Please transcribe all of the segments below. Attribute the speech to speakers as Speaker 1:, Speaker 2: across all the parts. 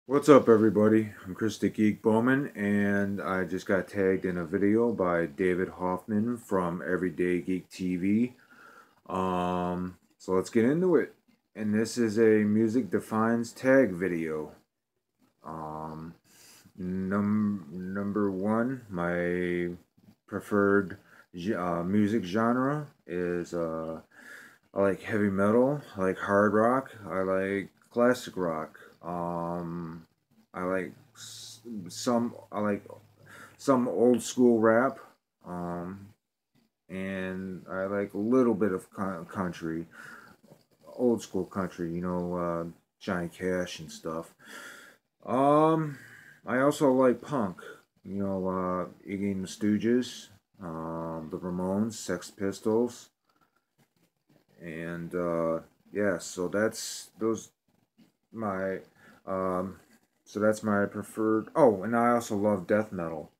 Speaker 1: What's up, everybody? I'm Chris the Geek Bowman, and I just got tagged in a video by David Hoffman from Everyday Geek TV. So let's get into it. And this is a music defines tag video. Um, Number one, my preferred music genre is I like heavy metal, I like hard rock, I like classic rock. I like I like some old school rap, um, and I like a little bit of country, old school country. Johnny Cash and stuff. Um, I also like punk. Iggy and the Stooges, the Ramones, Sex Pistols, and yeah. My um, so that's my preferred. Oh, and I also love death metal.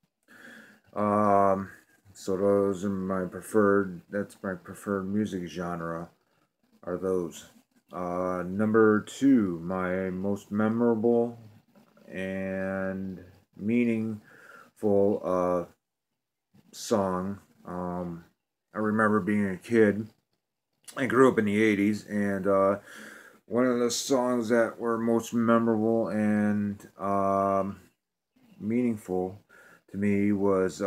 Speaker 1: Um, so those are my preferred. That's my preferred music genre. Are those? Number two, my most memorable and meaningful song. I remember being a kid. I grew up in the '80s, and one of the songs that were most memorable and meaningful to me was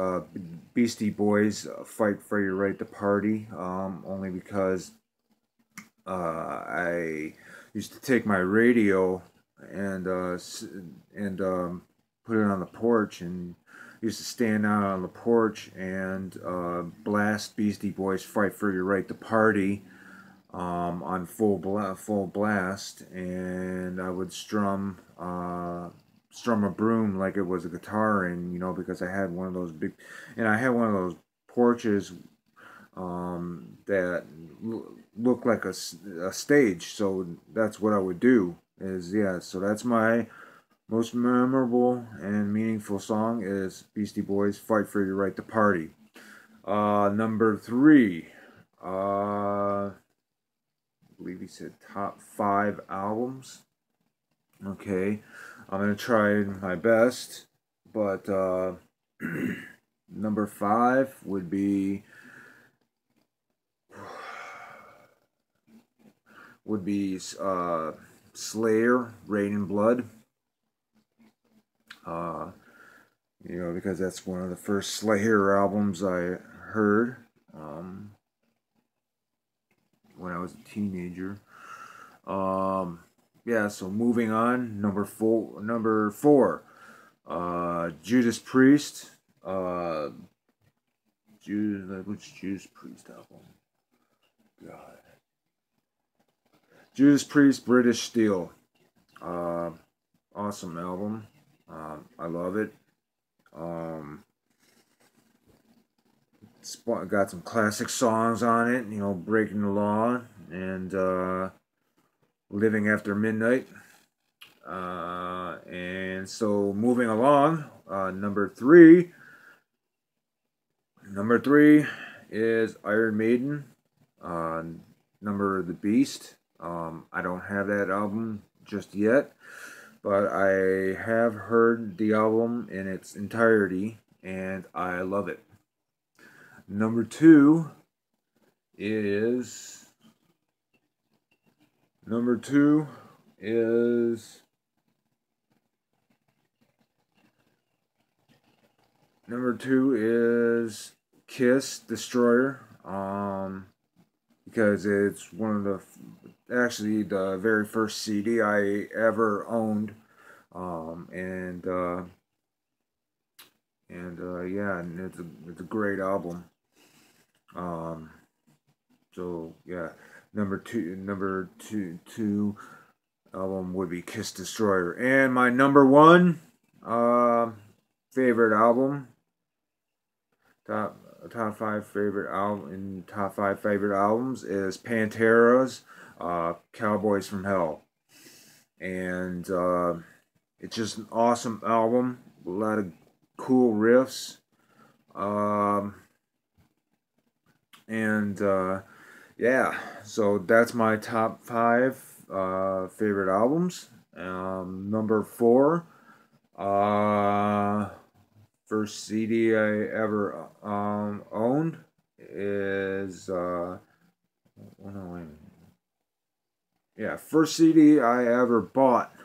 Speaker 1: Beastie Boys' "Fight for Your Right to Party." Only because I used to take my radio and put it on the porch, and used to stand out on the porch and blast Beastie Boys' "Fight for Your Right to Party" on full blast, and I would strum a broom like it was a guitar, and because I had one of those big, and I had one of those porches that looked like a stage, so that's what I would do. Is yeah, so that's my most memorable and meaningful song is Beastie Boys' "Fight for Your Right to Party." Number three. I believe he said top five albums. Okay, I'm gonna try my best, but number five would be Slayer, Rain and Blood. Uh, because that's one of the first Slayer albums I heard um, when I was a teenager. Um, yeah, so moving on, number four, Judas Priest. Which Judas Priest album? God, Judas Priest, British Steel. Uh, awesome album. I love it. Um, it's got some classic songs on it. Breaking the Law and Living After Midnight. And so moving along, number three is Iron Maiden. Uh, Number the Beast. I don't have that album just yet, but I have heard the album in its entirety, and I love it. Number two is number two is number two is Kiss Destroyer. Because it's one of actually the very first CD I ever owned, and yeah, and it's a great album. Um, so yeah, number two album would be Kiss Destroyer, and my number one uh, favorite album, top top five favorite albums is Pantera's Cowboys from Hell, and it's just an awesome album. A lot of cool riffs, um, and yeah, so that's my top five favorite albums. Number four, uh, first CD I ever owned is oh no, wait a minute. Yeah, first CD I ever bought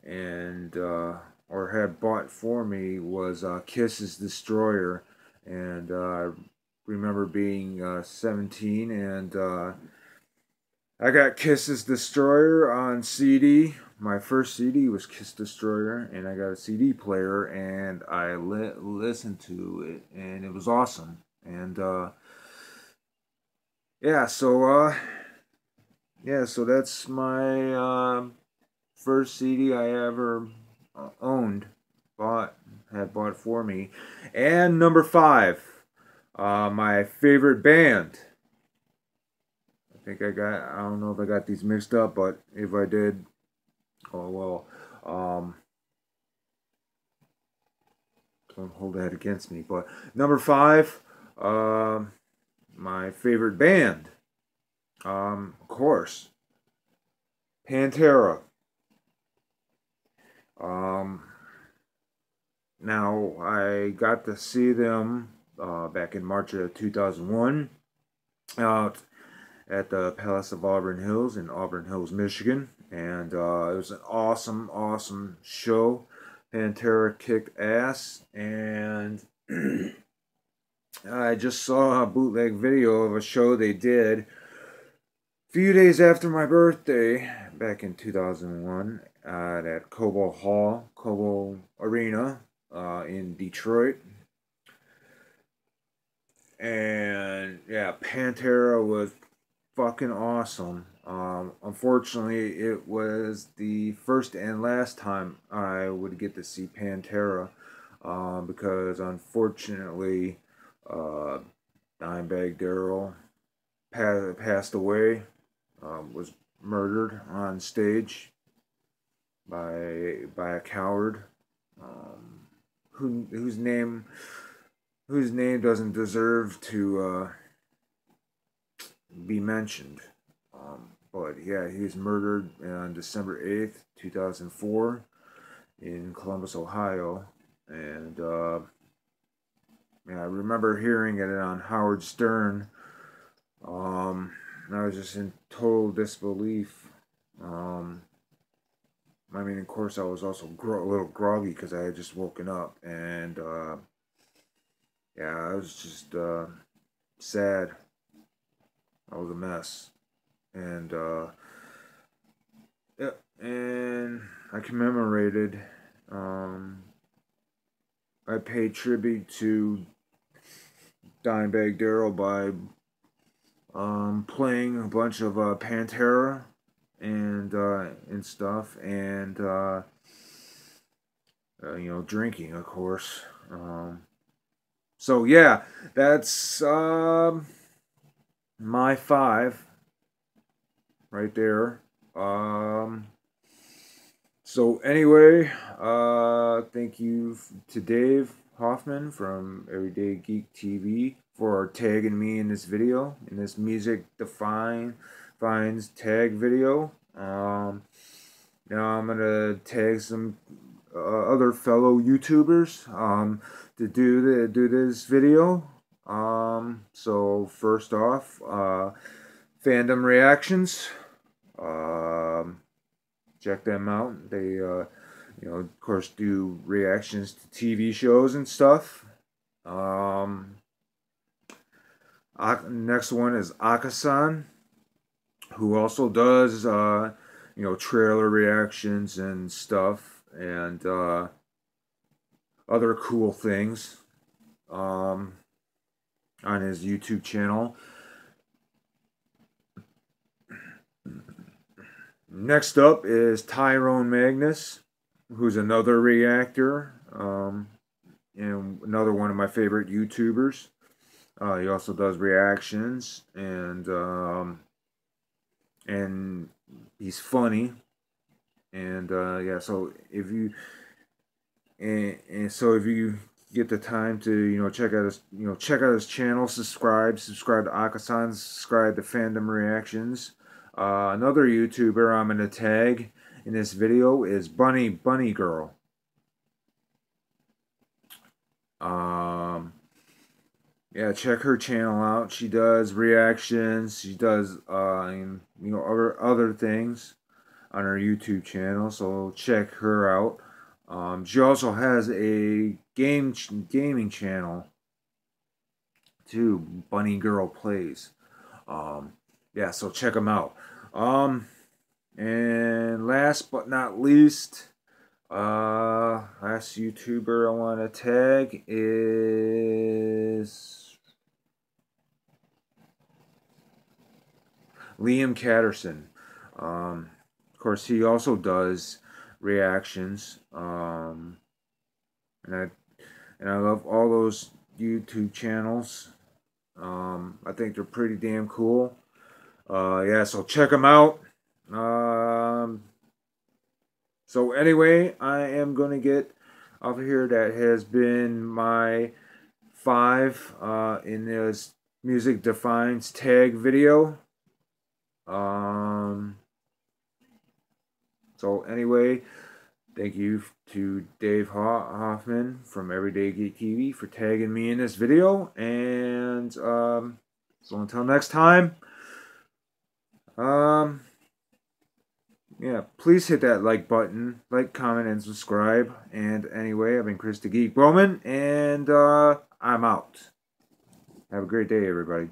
Speaker 1: and or had bought for me was Kiss's Destroyer, and I remember being 17 and I got Kiss's Destroyer on CD. My first CD was Kiss Destroyer, and I got a CD player, and I listened to it, and it was awesome. And yeah, so so that's my first CD I ever owned, bought, had bought for me. And number five, my favorite band. I don't know if I got these mixed up, but if I did, oh well. Don't hold that against me. But number five, my favorite band, of course, Pantera. Um, Now I got to see them back in March of 2001 out at the Palace of Auburn Hills in Auburn Hills, Michigan, and it was an awesome, awesome show. Pantera kicked ass, and I just saw a bootleg video of a show they did a few days after my birthday back in 2001 at Cobo Arena in Detroit. And yeah, Pantera was fucking awesome. Unfortunately, it was the first and last time I would get to see Pantera because unfortunately, uh, Dimebag Darrell passed away, was murdered on stage by a coward who whose name doesn't deserve to be mentioned. But yeah, he was murdered on December 8th, 2004, in Columbus, Ohio. And yeah, I remember hearing it on Howard Stern. And I was just in total disbelief. I mean, of course, I was also a little groggy because I had just woken up. And yeah, I was just sad. I was a mess. And yeah, and I commemorated. I paid tribute to Dimebag Darrell by playing a bunch of Pantera and stuff, and drinking, of course. So yeah, that's my five right there. So anyway, thank you to Dave Hoffman from Everyday Geek TV for tagging me in this video, in this music defines tag video. Now I'm gonna tag some other fellow YouTubers to do this video. So first off, fandom reactions. Check them out. They, of course, do reactions to TV shows and stuff. Next one is Akasan, who also does, trailer reactions and stuff, and other cool things on his YouTube channel. Next up is Tyrone Magnus, who's another reactor, and another one of my favorite YouTubers. He also does reactions, and he's funny. And yeah, so if you if you get the time to check out his channel, subscribe to Akasan, subscribe to Fandom Reactions. Another YouTuber I'm gonna tag in this video is Bunny Girl. Yeah, check her channel out. She does reactions. She does other things on her YouTube channel. So check her out. She also has a gaming channel too. Bunny Girl Plays. Yeah, so check them out. And last but not least, last YouTuber I want to tag is Liam Catterson. Of course, he also does reactions. And I love all those YouTube channels. I think they're pretty damn cool. Yeah, so check them out. So anyway, I am going to get off of here. That has been my 5 in this Music Defines tag video. So anyway, thank you to Dave Hoffman from Everyday Geek TV for tagging me in this video. And so until next time, yeah, please hit that like button, like, comment, and subscribe. And anyway, I've been Chris the Geek Bowman, and I'm out. Have a great day, everybody.